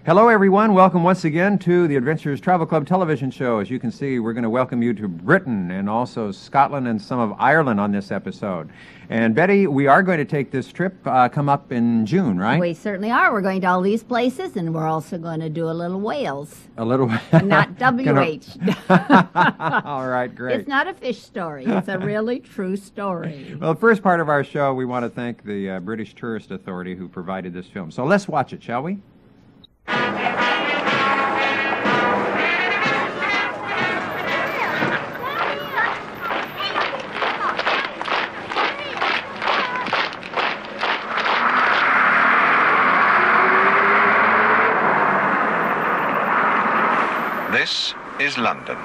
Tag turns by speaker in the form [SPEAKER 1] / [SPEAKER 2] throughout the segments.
[SPEAKER 1] Hello, everyone. Welcome once again to the Adventures Travel Club television show. As you can see, we're going to welcome you to Britain and also Scotland and some of Ireland on this episode. And Betty, we are going to take this trip come up in June, right?
[SPEAKER 2] We certainly are. We're going to all these places, and we're also going to do a little Wales.
[SPEAKER 1] A little...
[SPEAKER 2] Not W-H.
[SPEAKER 1] All right, great.
[SPEAKER 2] It's not a fish story. It's a really true story.
[SPEAKER 1] Well, the first part of our show, we want to thank the British Tourist Authority who provided this film. So let's watch it, shall we?
[SPEAKER 3] This is London.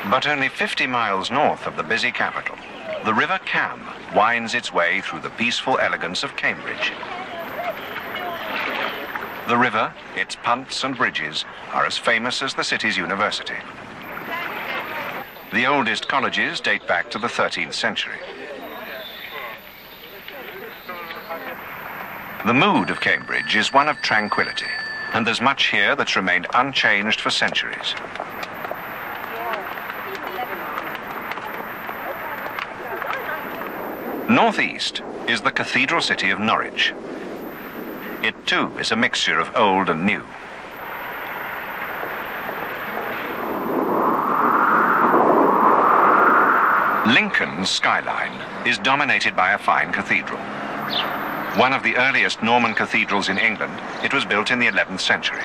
[SPEAKER 3] But only 50 miles north of the busy capital, the River Cam winds its way through the peaceful elegance of Cambridge. The river, its punts and bridges, are as famous as the city's university. The oldest colleges date back to the 13th century. The mood of Cambridge is one of tranquility, and there's much here that's remained unchanged for centuries. Northeast is the cathedral city of Norwich. It too is a mixture of old and new. Lincoln's skyline is dominated by a fine cathedral. One of the earliest Norman cathedrals in England, it was built in the 11th century.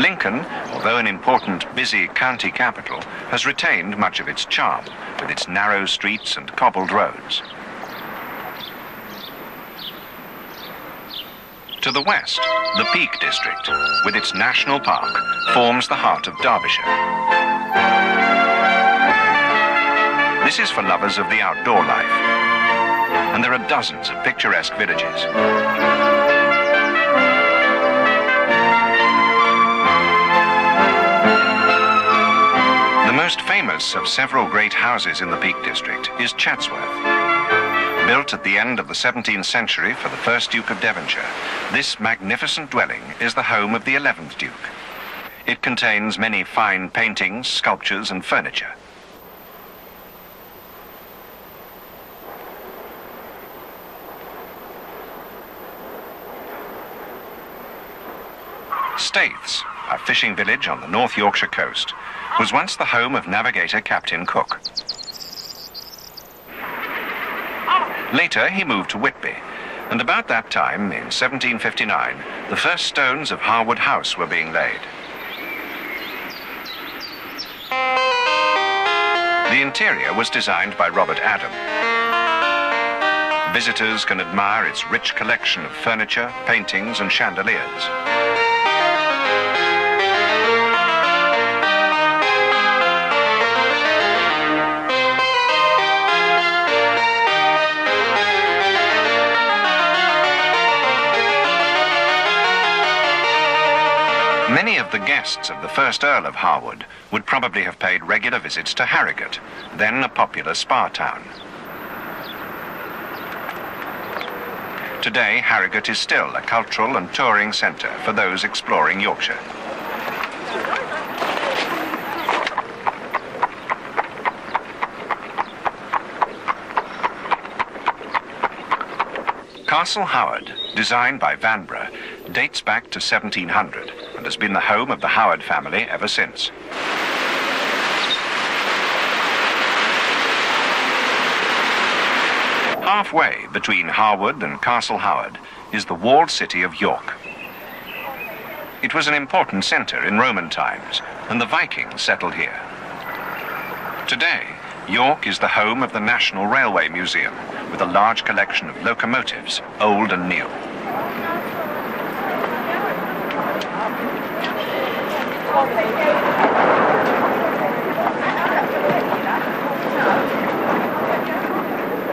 [SPEAKER 3] Lincoln, although an important, busy county capital, has retained much of its charm, with its narrow streets and cobbled roads. To the west, the Peak District, with its national park, forms the heart of Derbyshire. This is for lovers of the outdoor life, and there are dozens of picturesque villages. The most famous of several great houses in the Peak District is Chatsworth. Built at the end of the 17th century for the first Duke of Devonshire, this magnificent dwelling is the home of the 11th Duke. It contains many fine paintings, sculptures, and furniture. Staithes, a fishing village on the North Yorkshire coast, was once the home of navigator Captain Cook. Later he moved to Whitby, and about that time, in 1759, the first stones of Harwood House were being laid. The interior was designed by Robert Adam. Visitors can admire its rich collection of furniture, paintings, and chandeliers. Many of the guests of the first Earl of Harwood would probably have paid regular visits to Harrogate, then a popular spa town. Today, Harrogate is still a cultural and touring centre for those exploring Yorkshire. Castle Howard, designed by Vanbrugh, dates back to 1700 and has been the home of the Howard family ever since. Halfway between Harwood and Castle Howard is the walled city of York. It was an important centre in Roman times, and the Vikings settled here. Today, York is the home of the National Railway Museum, with a large collection of locomotives, old and new.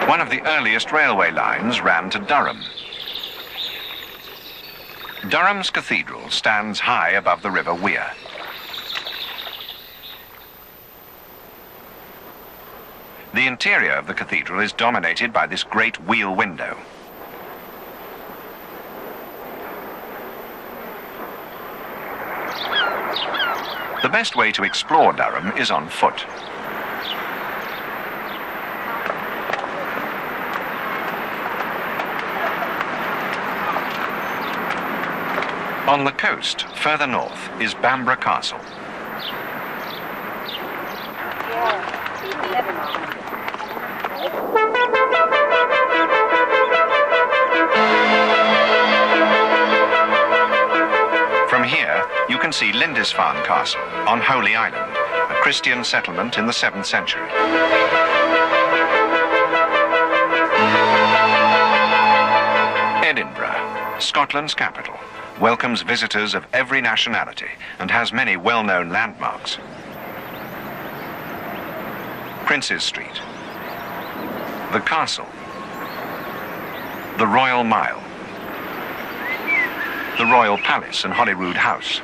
[SPEAKER 3] One of the earliest railway lines ran to Durham. Durham's cathedral stands high above the River Wear. The interior of the cathedral is dominated by this great wheel window. The best way to explore Durham is on foot. On the coast, further north, is Bamborough Castle. From here, you can see Lindisfarne Castle on Holy Island, a Christian settlement in the 7th century. Edinburgh, Scotland's capital, welcomes visitors of every nationality and has many well-known landmarks. Princes Street, the Castle, the Royal Mile, the Royal Palace and Holyrood House,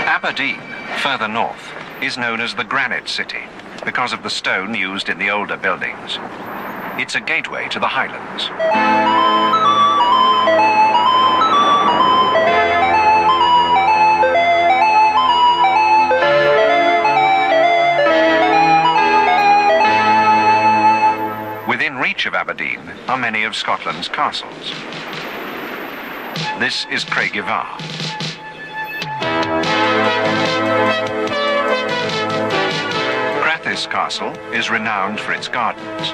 [SPEAKER 3] Aberdeen, further north, is known as the Granite City because of the stone used in the older buildings. It's a gateway to the Highlands. Within reach of Aberdeen are many of Scotland's castles. This is Craigievar. This castle is renowned for its gardens.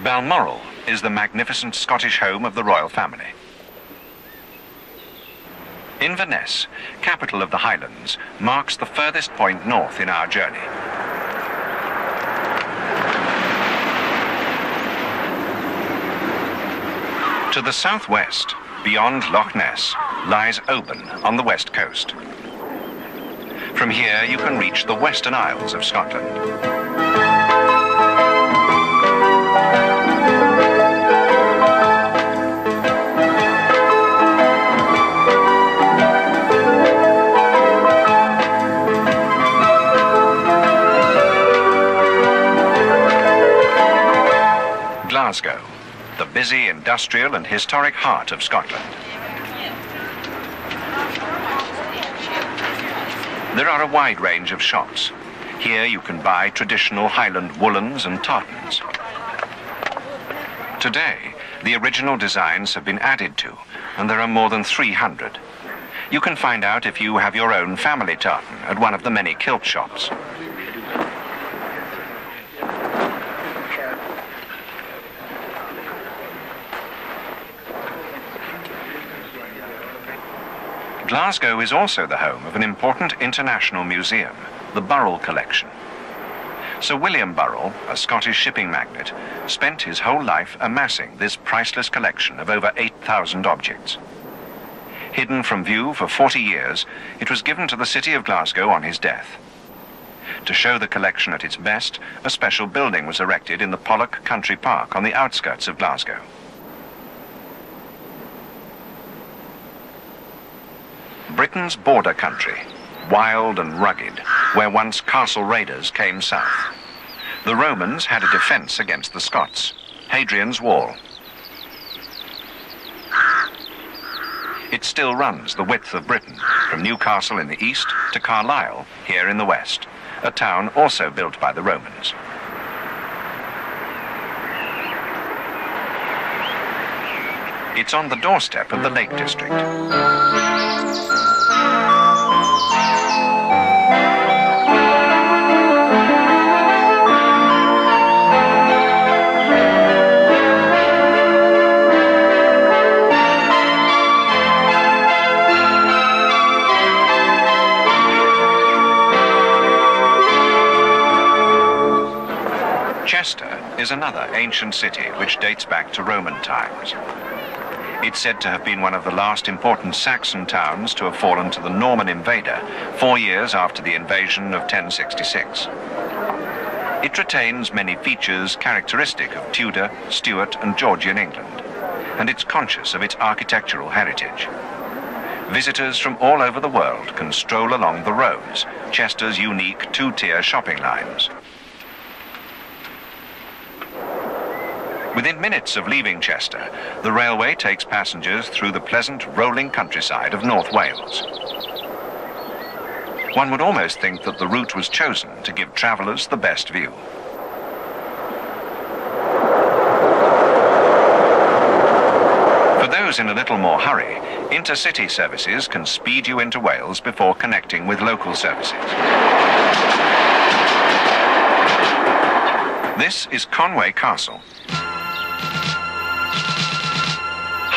[SPEAKER 3] Balmoral is the magnificent Scottish home of the royal family. Inverness, capital of the Highlands, marks the furthest point north in our journey. To the southwest, beyond Loch Ness, lies Oban on the west coast. From here you can reach the Western Isles of Scotland. Glasgow, the busy industrial and historic heart of Scotland. There are a wide range of shops. Here you can buy traditional Highland woolens and tartans. Today, the original designs have been added to, and there are more than 300. You can find out if you have your own family tartan at one of the many kilt shops. Glasgow is also the home of an important international museum, the Burrell Collection. Sir William Burrell, a Scottish shipping magnate, spent his whole life amassing this priceless collection of over 8,000 objects. Hidden from view for 40 years, it was given to the city of Glasgow on his death. To show the collection at its best, a special building was erected in the Pollock Country Park on the outskirts of Glasgow. Britain's border country, wild and rugged, where once castle raiders came south. The Romans had a defense against the Scots, Hadrian's Wall. It still runs the width of Britain, from Newcastle in the east to Carlisle, here in the west, a town also built by the Romans. It's on the doorstep of the Lake District. Chester is another ancient city which dates back to Roman times. It's said to have been one of the last important Saxon towns to have fallen to the Norman invader 4 years after the invasion of 1066. It retains many features characteristic of Tudor, Stuart and Georgian England, and it's conscious of its architectural heritage. Visitors from all over the world can stroll along the roads, Chester's unique two-tier shopping lines. Within minutes of leaving Chester, the railway takes passengers through the pleasant rolling countryside of North Wales. One would almost think that the route was chosen to give travellers the best view. For those in a little more hurry, intercity services can speed you into Wales before connecting with local services. This is Conway Castle.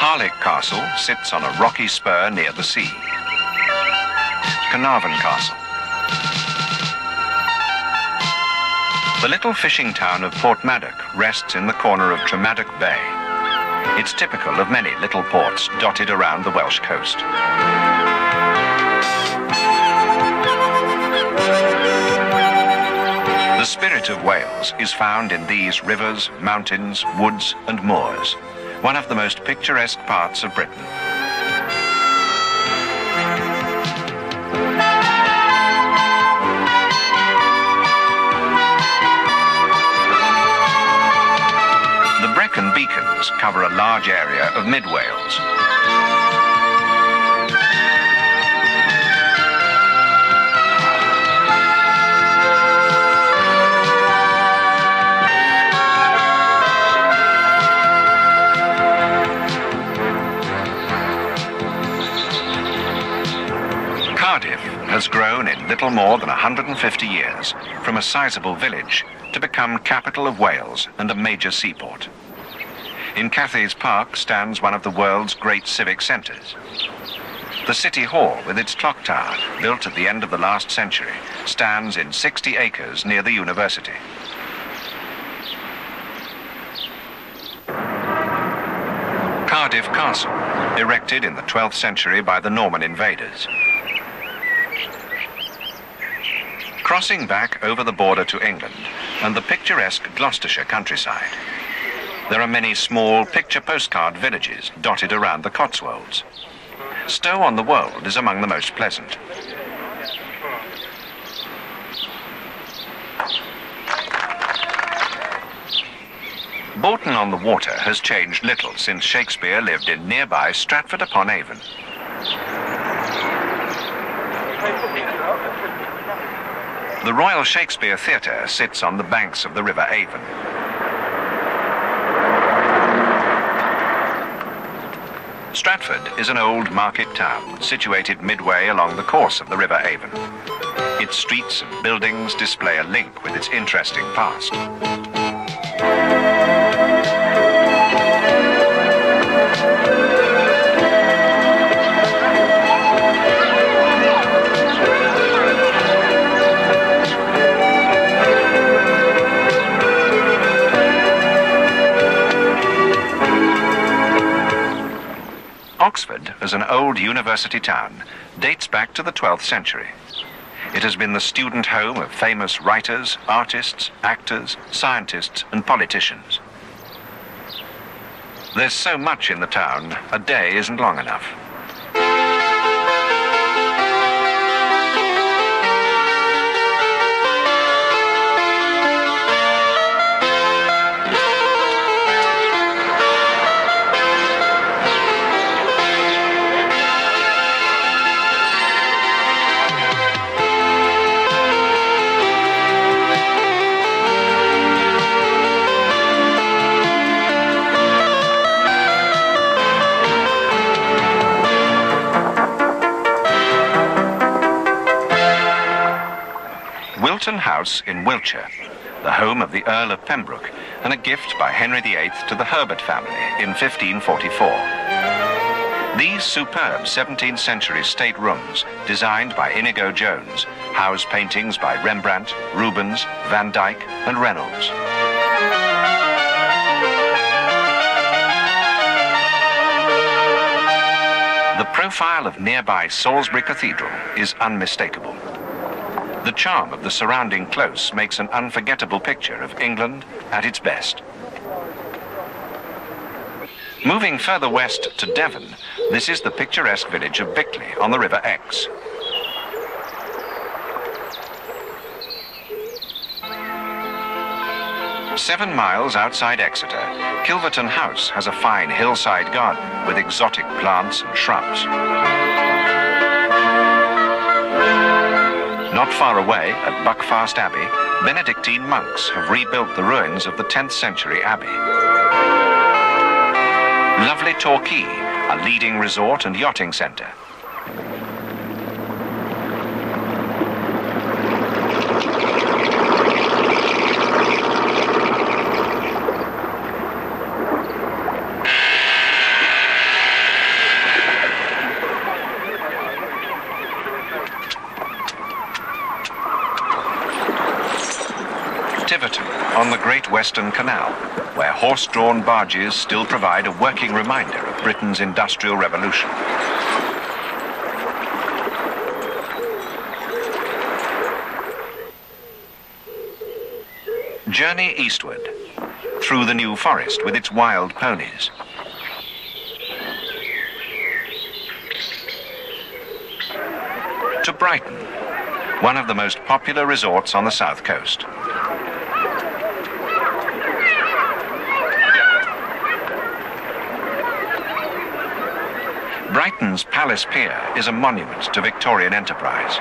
[SPEAKER 3] Harlech Castle sits on a rocky spur near the sea. Carnarvon Castle. The little fishing town of Portmaddock rests in the corner of Tremaddock Bay. It's typical of many little ports dotted around the Welsh coast. The spirit of Wales is found in these rivers, mountains, woods and moors, one of the most picturesque parts of Britain. The Brecon Beacons cover a large area of mid-Wales. Cardiff has grown in little more than 150 years from a sizable village to become capital of Wales and a major seaport. In Cathays Park stands one of the world's great civic centres. The City Hall, with its clock tower, built at the end of the last century, stands in 60 acres near the university. Cardiff Castle, erected in the 12th century by the Norman invaders. Crossing back over the border to England and the picturesque Gloucestershire countryside, there are many small picture postcard villages dotted around the Cotswolds. Stow-on-the-Wold is among the most pleasant. Bourton-on-the-Water has changed little since Shakespeare lived in nearby Stratford-upon-Avon. The Royal Shakespeare Theatre sits on the banks of the River Avon. Stratford is an old market town situated midway along the course of the River Avon. Its streets and buildings display a link with its interesting past. Oxford, as an old university town, dates back to the 12th century. It has been the student home of famous writers, artists, actors, scientists, and politicians. There's so much in the town, a day isn't long enough. Wilton House in Wiltshire, the home of the Earl of Pembroke, and a gift by Henry VIII to the Herbert family in 1544. These superb 17th century state rooms, designed by Inigo Jones, house paintings by Rembrandt, Rubens, Van Dyck and Reynolds. The profile of nearby Salisbury Cathedral is unmistakable. The charm of the surrounding close makes an unforgettable picture of England at its best. Moving further west to Devon, this is the picturesque village of Bickley on the River Exe. Seven miles outside Exeter, Kilverton House has a fine hillside garden with exotic plants and shrubs. Not far away, at Buckfast Abbey, Benedictine monks have rebuilt the ruins of the 10th century abbey. Lovely Torquay, a leading resort and yachting centre. Tiverton, on the Great Western Canal, where horse-drawn barges still provide a working reminder of Britain's Industrial Revolution. Journey eastward, through the New Forest with its wild ponies. To Brighton, one of the most popular resorts on the south coast. Brighton's Palace Pier is a monument to Victorian enterprise.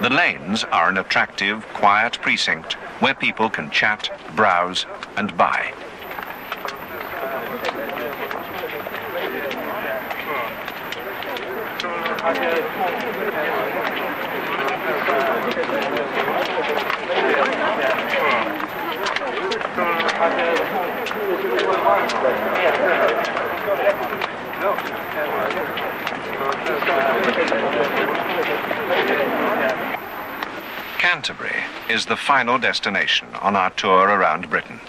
[SPEAKER 3] The lanes are an attractive, quiet precinct where people can chat, browse, and buy. Canterbury is the final destination on our tour around Britain.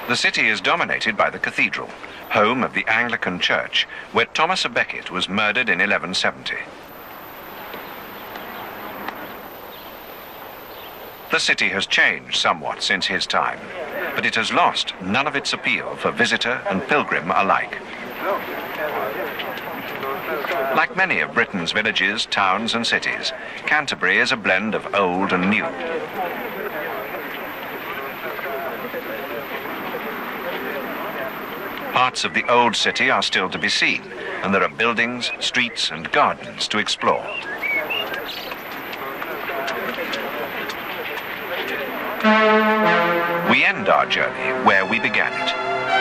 [SPEAKER 3] The city is dominated by the cathedral, home of the Anglican Church, where Thomas à Becket was murdered in 1170. The city has changed somewhat since his time, but it has lost none of its appeal for visitor and pilgrim alike. Like many of Britain's villages, towns and cities, Canterbury is a blend of old and new. Parts of the old city are still to be seen, and there are buildings, streets and gardens to explore. We end our journey where we began it,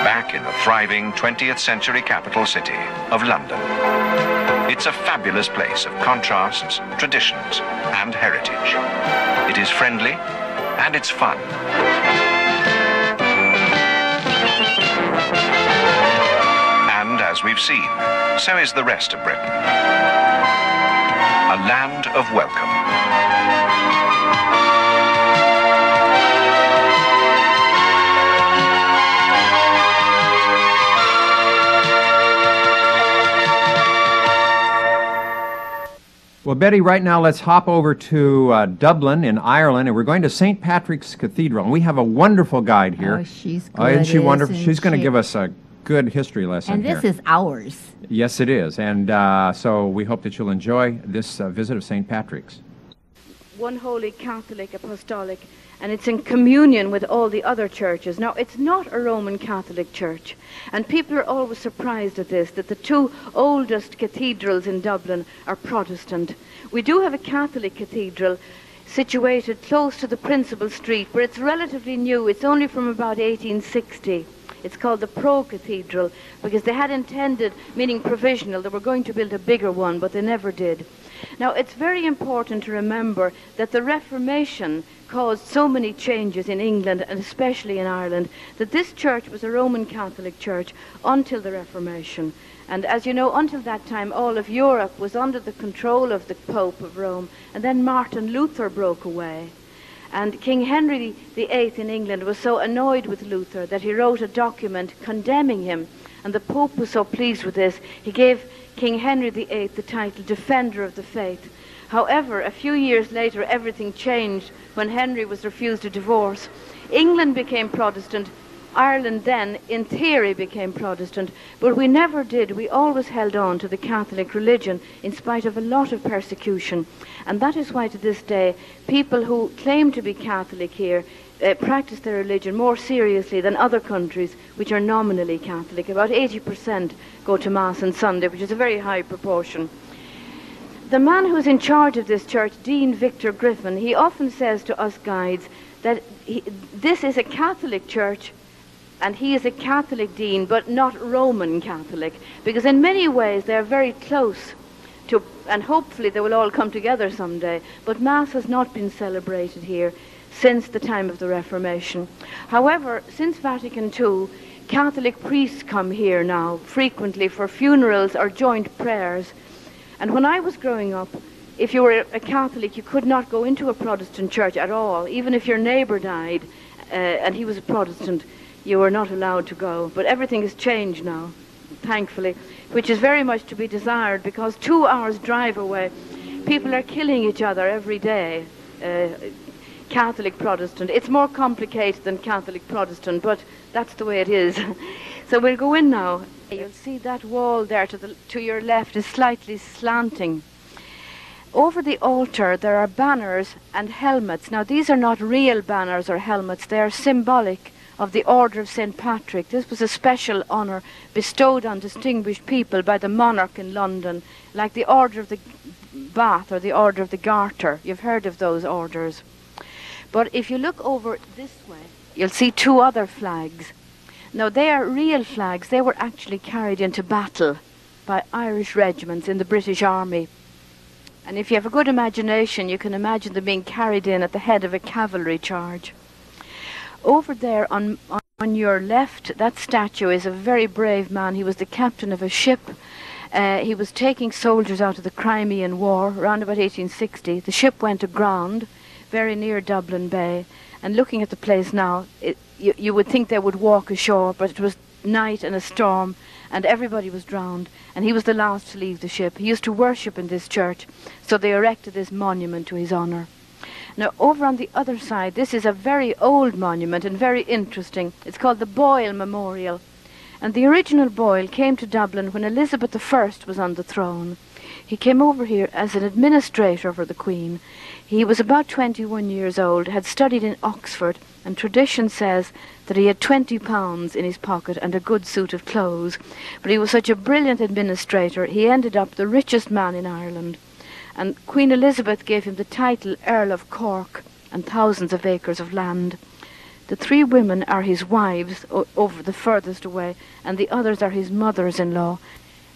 [SPEAKER 3] back in the thriving 20th century capital city of London. It's a fabulous place of contrasts, traditions and heritage. It is friendly and it's fun. And as we've seen, so is the rest of Britain. A land of welcome.
[SPEAKER 1] Well, Betty, right now let's hop over to Dublin in Ireland, and we're going to St. Patrick's Cathedral. And we have a wonderful guide here.
[SPEAKER 2] Oh, she's good.
[SPEAKER 1] Isn't she wonderful?
[SPEAKER 2] Isn't
[SPEAKER 1] She's going to
[SPEAKER 2] she?
[SPEAKER 1] give us a good history lesson
[SPEAKER 2] And
[SPEAKER 1] here.
[SPEAKER 2] this is ours.
[SPEAKER 1] Yes, it is. And so we hope that you'll enjoy this visit of St. Patrick's.
[SPEAKER 4] One holy Catholic apostolic, and it's in communion with all the other churches. Now, it's not a Roman Catholic church, and people are always surprised at this, that the two oldest cathedrals in Dublin are Protestant. We do have a Catholic cathedral situated close to the principal street, but it's relatively new. It's only from about 1860. It's called the Pro Cathedral, because they had intended, meaning provisional, they were going to build a bigger one, but they never did. Now, it's very important to remember that the Reformation caused so many changes in England, and especially in Ireland, that this church was a Roman Catholic church until the Reformation. And as you know, until that time, all of Europe was under the control of the Pope of Rome. And then Martin Luther broke away. And King Henry VIII in England was so annoyed with Luther that he wrote a document condemning him. And the Pope was so pleased with this, he gave King Henry VIII the title Defender of the Faith. However, a few years later, everything changed when Henry was refused a divorce. England became Protestant. Ireland then, in theory, became Protestant, but we never did. We always held on to the Catholic religion in spite of a lot of persecution. And that is why to this day, people who claim to be Catholic here practice their religion more seriously than other countries which are nominally Catholic. About 80% go to Mass on Sunday, which is a very high proportion. The man who's in charge of this church, Dean Victor Griffin, he often says to us guides that this is a Catholic church, and he is a Catholic dean, but not Roman Catholic, because in many ways they're very close to, and hopefully they will all come together someday, but Mass has not been celebrated here since the time of the Reformation. However, since Vatican II, Catholic priests come here now frequently for funerals or joint prayers. And when I was growing up, if you were a Catholic, you could not go into a Protestant church at all. Even if your neighbour died and he was a Protestant, you were not allowed to go. But everything has changed now, thankfully, which is very much to be desired, because 2 hours drive away, people are killing each other every day. Catholic Protestant. It's more complicated than Catholic Protestant, but that's the way it is. So we'll go in now. You'll see that wall there to your left is slightly slanting. Over the altar there are banners and helmets. Now these are not real banners or helmets, they are symbolic of the Order of St. Patrick. This was a special honour bestowed on distinguished people by the monarch in London, like the Order of the Bath or the Order of the Garter. You've heard of those orders. But if you look over this way, you'll see two other flags. Now they are real flags. They were actually carried into battle by Irish regiments in the British Army. And if you have a good imagination, you can imagine them being carried in at the head of a cavalry charge. Over there on your left, that statue is a very brave man. He was the captain of a ship. He was taking soldiers out of the Crimean War around about 1860. The ship went aground very near Dublin Bay. And looking at the place now, you would think they would walk ashore, but it was night and a storm, and everybody was drowned. And he was the last to leave the ship. He used to worship in this church, so they erected this monument to his honour. Now, over on the other side, this is a very old monument and very interesting. It's called the Boyle Memorial. And the original Boyle came to Dublin when Elizabeth I was on the throne. He came over here as an administrator for the Queen. He was about 21 years old, had studied in Oxford, and tradition says that he had £20 in his pocket and a good suit of clothes. But he was such a brilliant administrator, he ended up the richest man in Ireland. And Queen Elizabeth gave him the title Earl of Cork and thousands of acres of land. The three women are his wives over the furthest away, and the others are his mothers-in-law.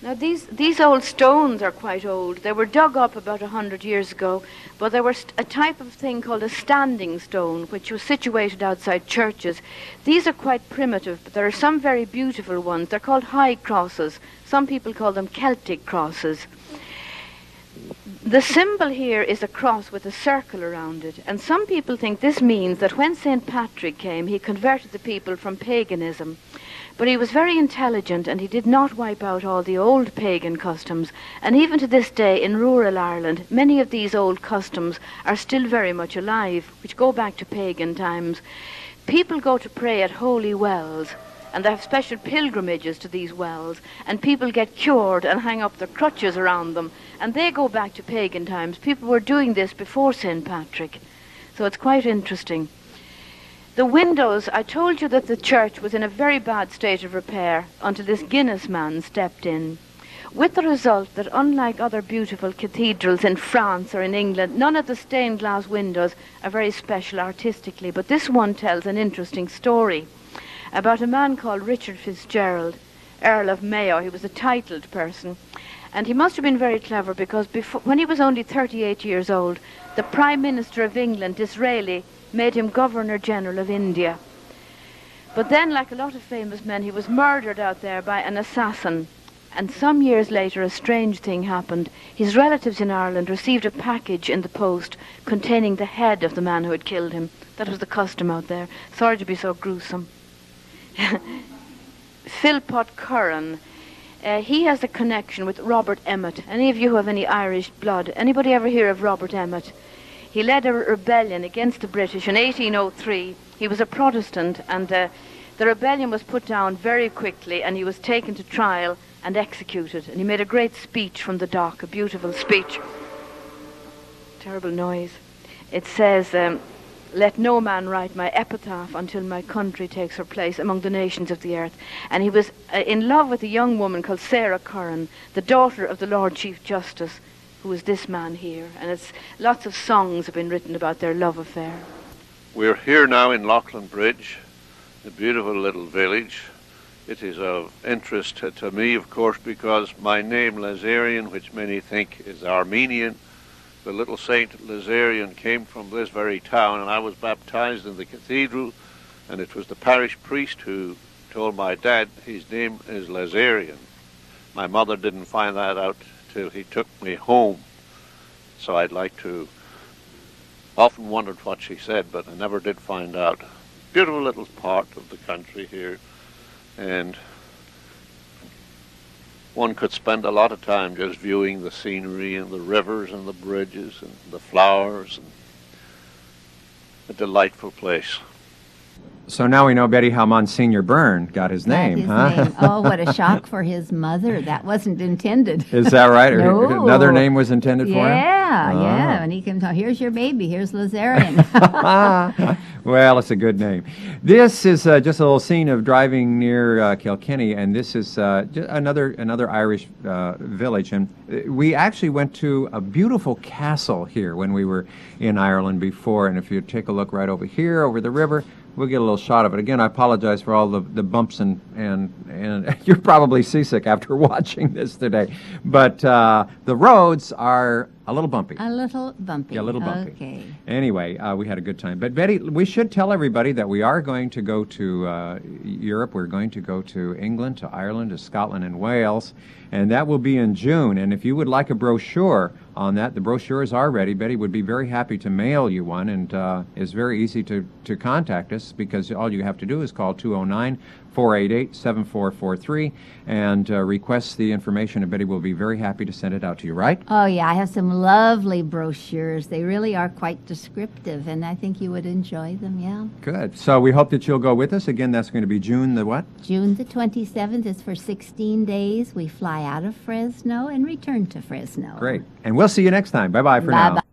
[SPEAKER 4] Now these old stones are quite old. They were dug up about 100 years ago, but there was a type of thing called a standing stone, which was situated outside churches. These are quite primitive, but there are some very beautiful ones. They're called high crosses. Some people call them Celtic crosses. The symbol here is a cross with a circle around it, and some people think this means that when St. Patrick came, he converted the people from paganism. But he was very intelligent, and he did not wipe out all the old pagan customs. And even to this day in rural Ireland, many of these old customs are still very much alive, which go back to pagan times. People go to pray at holy wells, and they have special pilgrimages to these wells, and people get cured and hang up their crutches around them, and they go back to pagan times. People were doing this before St. Patrick, so it's quite interesting. The windows, I told you that the church was in a very bad state of repair until this Guinness man stepped in, with the result that unlike other beautiful cathedrals in France or in England, none of the stained glass windows are very special artistically, but this one tells an interesting story about a man called Richard Fitzgerald, Earl of Mayo. He was a titled person, and he must have been very clever, because when he was only 38 years old, the Prime Minister of England, Disraeli, made him Governor-General of India. But then, like a lot of famous men, he was murdered out there by an assassin. And some years later, a strange thing happened. His relatives in Ireland received a package in the post containing the head of the man who had killed him. That was the custom out there. Sorry to be so gruesome. Philpot Curran, he has a connection with Robert Emmet. Any of you who have any Irish blood? Anybody ever hear of Robert Emmet? He led a rebellion against the British in 1803. He was a Protestant, and the rebellion was put down very quickly, and he was taken to trial and executed. And he made a great speech from the dock, a beautiful speech. Terrible noise. It says, let no man write my epitaph until my country takes her place among the nations of the earth. And he was in love with a young woman called Sarah Curran, the daughter of the Lord Chief Justice, who is this man here. And it's lots of songs have been written about their love affair.
[SPEAKER 5] We're here now in Loughlin Bridge, a beautiful little village. It is of interest to me, of course, because my name, Lazarian, which many think is Armenian, the little Saint Lazarian came from this very town, and I was baptized in the cathedral, and it was the parish priest who told my dad his name is Lazarian. My mother didn't find that out till he took me home, so I'd like to, often wondered what she said, but I never did find out. Beautiful little part of the country here, and one could spend a lot of time just viewing the scenery and the rivers and the bridges and the flowers. And a delightful place.
[SPEAKER 1] So now we know, Betty, how Monsignor Byrne got his name, huh?
[SPEAKER 2] Oh, what a shock for his mother. That wasn't intended.
[SPEAKER 1] Is that right?
[SPEAKER 2] No.
[SPEAKER 1] Another name was intended for him?
[SPEAKER 2] Yeah. And he came to, here's your baby, here's Lazarian.
[SPEAKER 1] Well, it's a good name. This is just a little scene of driving near Kilkenny, and this is another Irish village. And we actually went to a beautiful castle here when we were in Ireland before. And if you take a look right over here, over the river, we'll get a little shot of it. Again, I apologize for all the bumps and you're probably seasick after watching this today. But the roads are a little bumpy.
[SPEAKER 2] A little bumpy.
[SPEAKER 1] Yeah, a little bumpy.
[SPEAKER 2] Okay.
[SPEAKER 1] Anyway, we had a good time. But Betty, we should tell everybody that we are going to go to Europe. We're going to go to England, to Ireland, to Scotland, and Wales. And that will be in June. And if you would like a brochure on that, the brochures are ready. Betty would be very happy to mail you one. And it's very easy to contact us, because all you have to do is call 209-488-7443 and request the information, and Betty will be very happy to send it out to you, right?
[SPEAKER 2] Oh, yeah, I have some lovely brochures. They really are quite descriptive, and I think you would enjoy them, yeah.
[SPEAKER 1] Good. So we hope that you'll go with us. Again, that's going to be June the what?
[SPEAKER 2] June the 27th is for 16 days. We fly out of Fresno and return to Fresno.
[SPEAKER 1] Great. And we'll see you next time. Bye-bye for now.
[SPEAKER 2] Bye-bye.